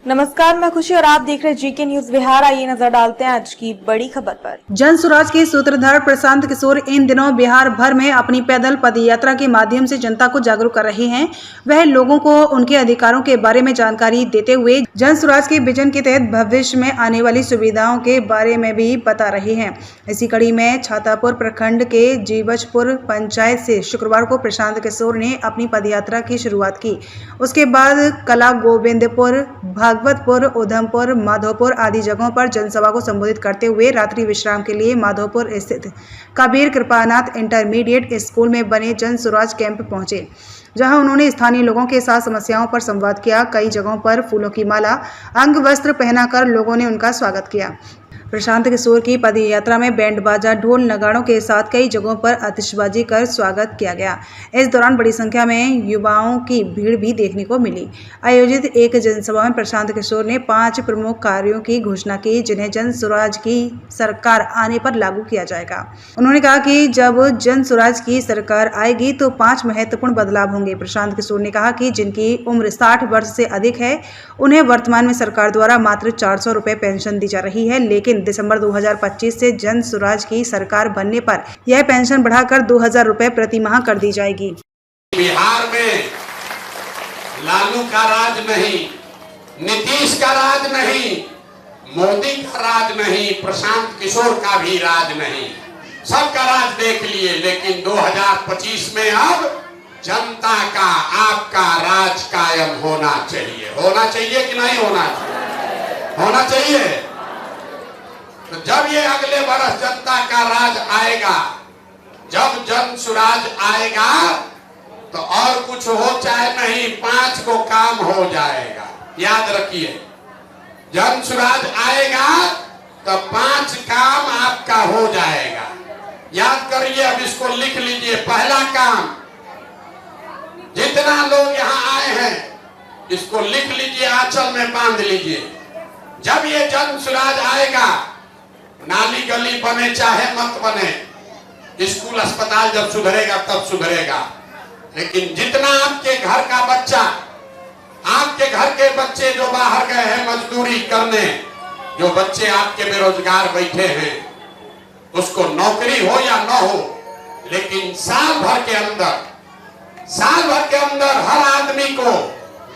नमस्कार, मैं खुशी और आप देख रहे हैं जीके न्यूज बिहार। आइए नजर डालते हैं आज की बड़ी खबर पर। जन स्वराज के सूत्रधार प्रशांत किशोर इन दिनों बिहार भर में अपनी पैदल पदयात्रा के माध्यम से जनता को जागरूक कर रहे हैं। वह लोगों को उनके अधिकारों के बारे में जानकारी देते हुए जन स्वराज के विजन के तहत भविष्य में आने वाली सुविधाओं के बारे में भी बता रहे हैं। इसी कड़ी में छातापुर प्रखंड के जीवजपुर पंचायत से शुक्रवार को प्रशांत किशोर ने अपनी पदयात्रा की शुरुआत की। उसके बाद कला गोविंदपुर, भागवतपुर, उधमपुर, माधोपुर आदि जगहों पर जनसभा को संबोधित करते हुए रात्रि विश्राम के लिए माधोपुर स्थित कबीर कृपानाथ इंटरमीडिएट स्कूल में बने जन स्वराज कैंप पहुंचे, जहां उन्होंने स्थानीय लोगों के साथ समस्याओं पर संवाद किया। कई जगहों पर फूलों की माला, अंग वस्त्र पहनाकर लोगों ने उनका स्वागत किया। प्रशांत किशोर की पदयात्रा में बैंड बाजा, ढोल नगाड़ों के साथ कई जगहों पर आतिशबाजी कर स्वागत किया गया। इस दौरान बड़ी संख्या में युवाओं की भीड़ भी देखने को मिली। आयोजित एक जनसभा में प्रशांत किशोर ने 5 प्रमुख कार्यों की घोषणा की, जिन्हें जन स्वराज की सरकार आने पर लागू किया जाएगा। उन्होंने कहा कि जब जन स्वराज की सरकार आएगी तो 5 महत्वपूर्ण बदलाव होंगे। प्रशांत किशोर ने कहा कि जिनकी उम्र 60 वर्ष से अधिक है, उन्हें वर्तमान में सरकार द्वारा मात्र 400 रुपये पेंशन दी जा रही है, लेकिन दिसंबर 2025 से जन स्वराज की सरकार बनने पर यह पेंशन बढ़ाकर 2000 रुपये प्रति माह कर दी जाएगी। बिहार में लालू का राज नहीं, नीतीश का राज नहीं, मोदी का राज नहीं, प्रशांत किशोर का भी राज नहीं, सबका राज देख लिए। लेकिन 2025 में अब जनता का, आपका राज कायम होना चाहिए। होना चाहिए कि नहीं होना चाहिए? होना चाहिए। तो जब ये अगले बरस जनता का राज आएगा, जब जन स्वराज आएगा, तो और कुछ हो चाहे नहीं, 5 को काम हो जाएगा। याद रखिए, जन स्वराज आएगा तो 5 काम आपका हो जाएगा। याद करिए, अब इसको लिख लीजिए। पहला काम, जितना लोग यहाँ आए हैं इसको लिख लीजिए, आंचल में बांध लीजिए। जब ये जन स्वराज आएगा, नाली गली बने चाहे मत बने, स्कूल अस्पताल जब सुधरेगा तब सुधरेगा, लेकिन जितना आपके घर का बच्चा, आपके घर के बच्चे जो बाहर गए हैं मजदूरी करने, जो बच्चे आपके बेरोजगार बैठे हैं, उसको नौकरी हो या न हो, लेकिन साल भर के अंदर हर आदमी को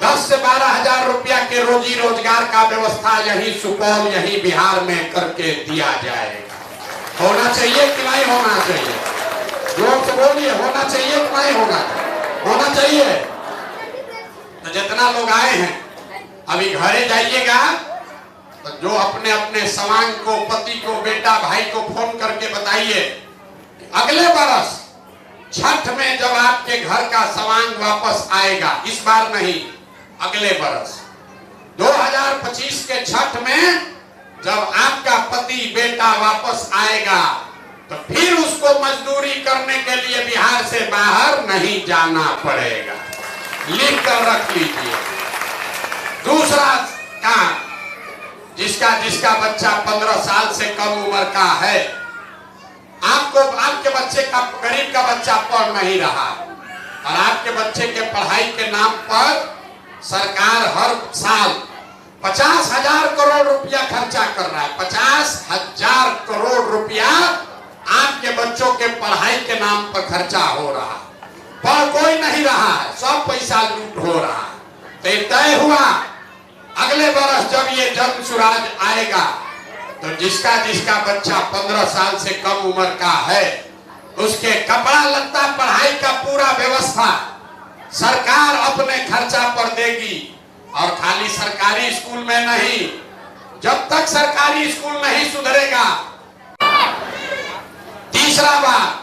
10 से 12 हजार रुपया के रोजी रोजगार का व्यवस्था यही सुपौल, यही बिहार में करके दिया जाएगा। होना चाहिए कि नहीं होना चाहिए? जोर से बोलिए, होना चाहिए कि नहीं होना चाहिए? होना चाहिए। तो जितना लोग आए हैं अभी घरे जाइएगा, तो जो अपने अपने सवांग को, पति को, बेटा भाई को फोन करके बताइए कि अगले बरस छठ में जब आपके घर का सवांग वापस आएगा, इस बार नहीं, अगले बरस 2025 के छठ में जब आपका पति बेटा वापस आएगा, तो फिर उसको मजदूरी करने के लिए बिहार से बाहर नहीं जाना पड़ेगा। लिख कर रख लीजिए। दूसरा काम, जिसका बच्चा 15 साल से कम उम्र का है, आपके बच्चे का, गरीब का बच्चा पढ़ नहीं रहा और आपके बच्चे के पढ़ाई के नाम पर सरकार हर साल 50,000 करोड़ रुपया खर्चा कर रहा है। 50,000 करोड़ रुपया आपके बच्चों के पढ़ाई के नाम पर खर्चा हो रहा है। पढ़ कोई नहीं रहा है, सब पैसा लूट हो रहा है। तो तय हुआ अगले बरस जब ये जन स्वराज आएगा, तो जिसका बच्चा 15 साल से कम उम्र का है, उसके कपड़ा लत्ता, पढ़ाई का पूरा व्यवस्था सरकार अपने खर्चा पर देगी। और खाली सरकारी स्कूल में नहीं, जब तक सरकारी स्कूल नहीं सुधरेगा। तीसरा बात,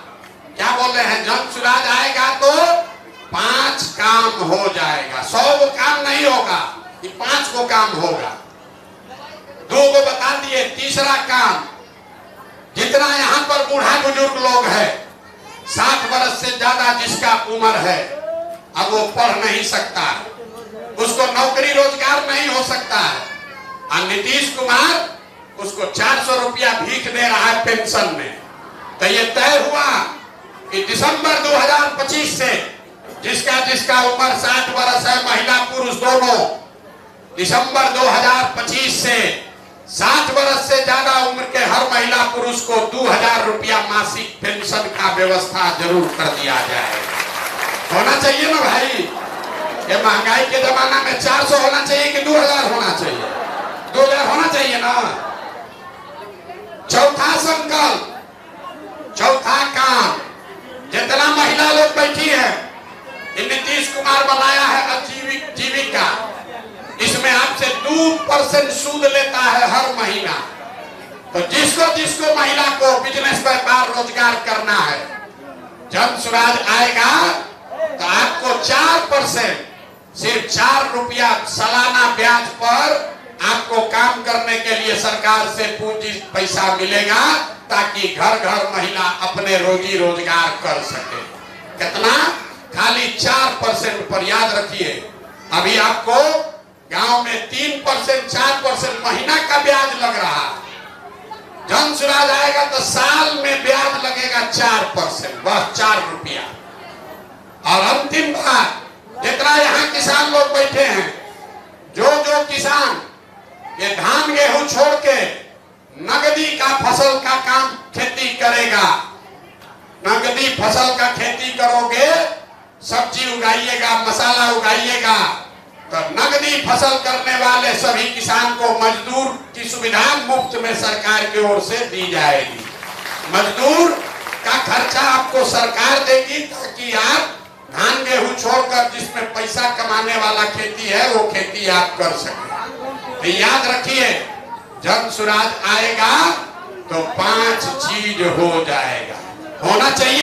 क्या बोल रहे हैं, जन स्वराज आएगा तो 5 काम हो जाएगा। 100 काम नहीं होगा, ये 5 को काम होगा। 2 को बता दिए। तीसरा काम, जितना यहाँ पर बूढ़ा बुजुर्ग लोग हैं, 60 वर्ष से ज्यादा जिसका उम्र है, अब वो पढ़ नहीं सकता है, उसको नौकरी रोजगार नहीं हो सकता है, और नीतीश कुमार उसको 400 रुपया भीख दे रहा है पेंशन में। तो ये तय हुआ कि दिसंबर 2025 से जिसका उम्र 60 वर्ष है, महिला पुरुष दोनों, दिसंबर 2025 से 60 वर्ष से ज्यादा उम्र के हर महिला पुरुष को 2000 रुपया मासिक पेंशन का व्यवस्था जरूर कर दिया जाए। होना चाहिए ना भाई, ये महंगाई के जमाना में 400 होना चाहिए कि 2000 होना चाहिए? 2000 होना चाहिए ना। चौथा संकल्प, चौथा काम, जितना महिला लोग बैठी है, नीतीश कुमार बनाया है जीविका, इसमें आपसे 2% सूद लेता है हर महीना। तो जिसको महिला को बिजनेस व्यापार रोजगार करना है, जन स्वराज आएगा तो आपको 4%, सिर्फ 4 रुपया सालाना ब्याज पर आपको काम करने के लिए सरकार से पूंजी पैसा मिलेगा, ताकि घर घर महिला अपने रोजी रोजगार कर सके। कितना? खाली 4% पर। याद रखिए, अभी आपको गांव में 3%, 4% महीना का ब्याज लग रहा। जन स्वराज आएगा तो साल में ब्याज लगेगा 4%, बस 4 रुपया। और अंतिम बात, जितना यहाँ किसान लोग बैठे हैं, जो किसान ये धान गेहूं छोड़ के नगदी का फसल का काम खेती करेगा, नगदी फसल का खेती करोगे, सब्जी उगाइएगा, मसाला उगाइएगा, तो नगदी फसल करने वाले सभी किसान को मजदूर की सुविधा मुफ्त में सरकार की ओर से दी जाएगी। मजदूर का खर्चा आपको सरकार देगी, ताकि आप धान गेहूं छोड़कर जिसमें पैसा कमाने वाला खेती है वो खेती आप कर सकें। तो याद रखिए, जन स्वराज आएगा तो 5 चीज हो जाएगा, होना चाहिए।